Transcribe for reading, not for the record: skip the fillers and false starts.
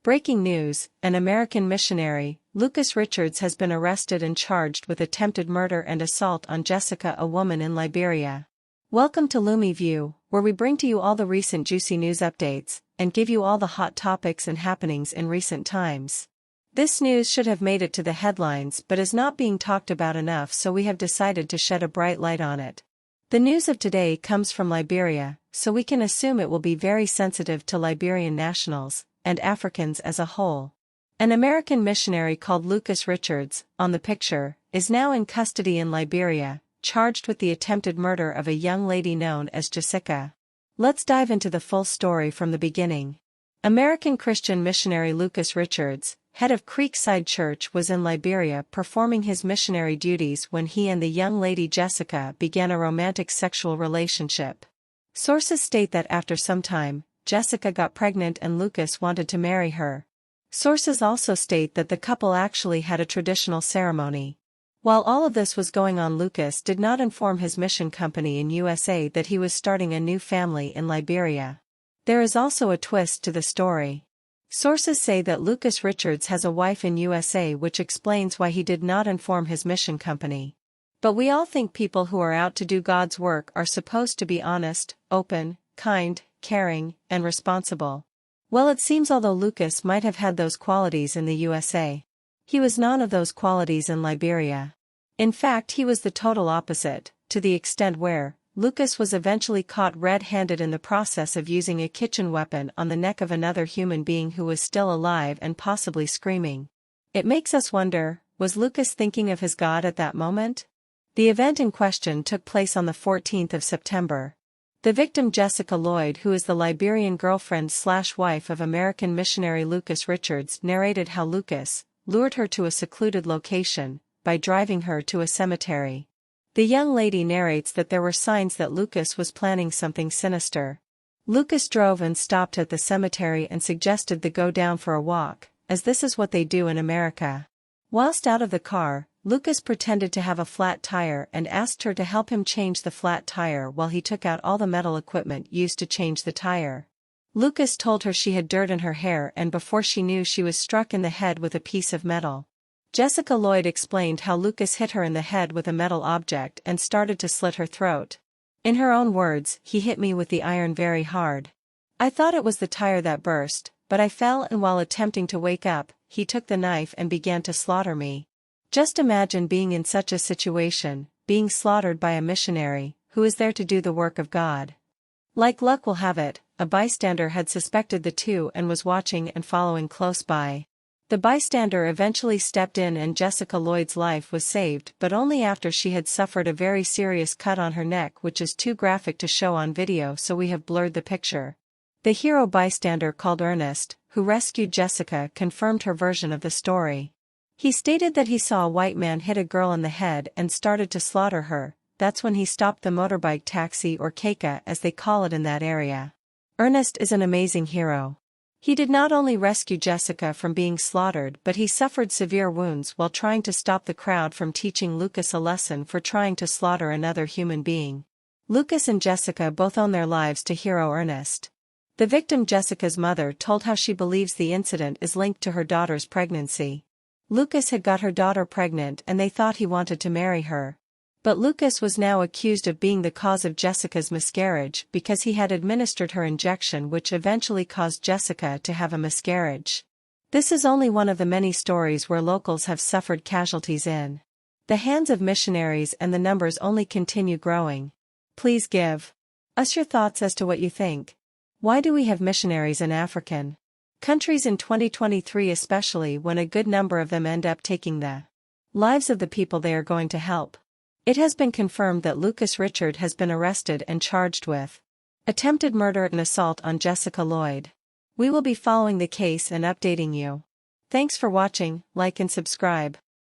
Breaking news: an American missionary, Lucas Richards, has been arrested and charged with attempted murder and assault on Jessica, a woman in Liberia. Welcome to Lumi View, where we bring to you all the recent juicy news updates, and give you all the hot topics and happenings in recent times. This news should have made it to the headlines but is not being talked about enough, so we have decided to shed a bright light on it. The news of today comes from Liberia, so we can assume it will be very sensitive to Liberian nationals and Africans as a whole. An American missionary called Lucas Richards, on the picture, is now in custody in Liberia, charged with the attempted murder of a young lady known as Jessica. Let's dive into the full story from the beginning. American Christian missionary Lucas Richards, head of Creekside Church, was in Liberia performing his missionary duties when he and the young lady Jessica began a romantic sexual relationship. Sources state that after some time, Jessica got pregnant and Lucas wanted to marry her. Sources also state that the couple actually had a traditional ceremony. While all of this was going on, Lucas did not inform his mission company in USA that he was starting a new family in Liberia. There is also a twist to the story. Sources say that Lucas Richards has a wife in USA, which explains why he did not inform his mission company. But we all think people who are out to do God's work are supposed to be honest, open, kind, caring, and responsible. Well, it seems although Lucas might have had those qualities in the USA, he was none of those qualities in Liberia. In fact, he was the total opposite, to the extent where Lucas was eventually caught red-handed in the process of using a kitchen weapon on the neck of another human being who was still alive and possibly screaming. It makes us wonder, was Lucas thinking of his God at that moment? The event in question took place on the 14th of September. The victim, Jessica Lloyd, who is the Liberian girlfriend/wife of American missionary Lucas Richards, narrated how Lucas lured her to a secluded location by driving her to a cemetery. The young lady narrates that there were signs that Lucas was planning something sinister. Lucas drove and stopped at the cemetery and suggested they go down for a walk, as this is what they do in America. Whilst out of the car, Lucas pretended to have a flat tire and asked her to help him change the flat tire while he took out all the metal equipment used to change the tire. Lucas told her she had dirt in her hair, and before she knew, she was struck in the head with a piece of metal. Jessica Lloyd explained how Lucas hit her in the head with a metal object and started to slit her throat. In her own words, "He hit me with the iron very hard. I thought it was the tire that burst, but I fell, and while attempting to wake up, he took the knife and began to slaughter me." Just imagine being in such a situation, being slaughtered by a missionary who is there to do the work of God. Like luck will have it, a bystander had suspected the two and was watching and following close by. The bystander eventually stepped in and Jessica Lloyd's life was saved, but only after she had suffered a very serious cut on her neck, which is too graphic to show on video, so we have blurred the picture. The hero bystander, called Ernest, who rescued Jessica, confirmed her version of the story. He stated that he saw a white man hit a girl in the head and started to slaughter her. That's when he stopped the motorbike taxi, or keka as they call it in that area. Ernest is an amazing hero. He did not only rescue Jessica from being slaughtered, but he suffered severe wounds while trying to stop the crowd from teaching Lucas a lesson for trying to slaughter another human being. Lucas and Jessica both owe their lives to hero Ernest. The victim, Jessica's mother, told how she believes the incident is linked to her daughter's pregnancy. Lucas had got her daughter pregnant and they thought he wanted to marry her. But Lucas was now accused of being the cause of Jessica's miscarriage because he had administered her injection, which eventually caused Jessica to have a miscarriage. This is only one of the many stories where locals have suffered casualties in the hands of missionaries, and the numbers only continue growing. Please give us your thoughts as to what you think. Why do we have missionaries in African countries in 2023, especially when a good number of them end up taking the lives of the people they are going to help? It has been confirmed that Lucas Richard has been arrested and charged with attempted murder and assault on Jessica Lloyd. We will be following the case and updating you. Thanks for watching, like and subscribe.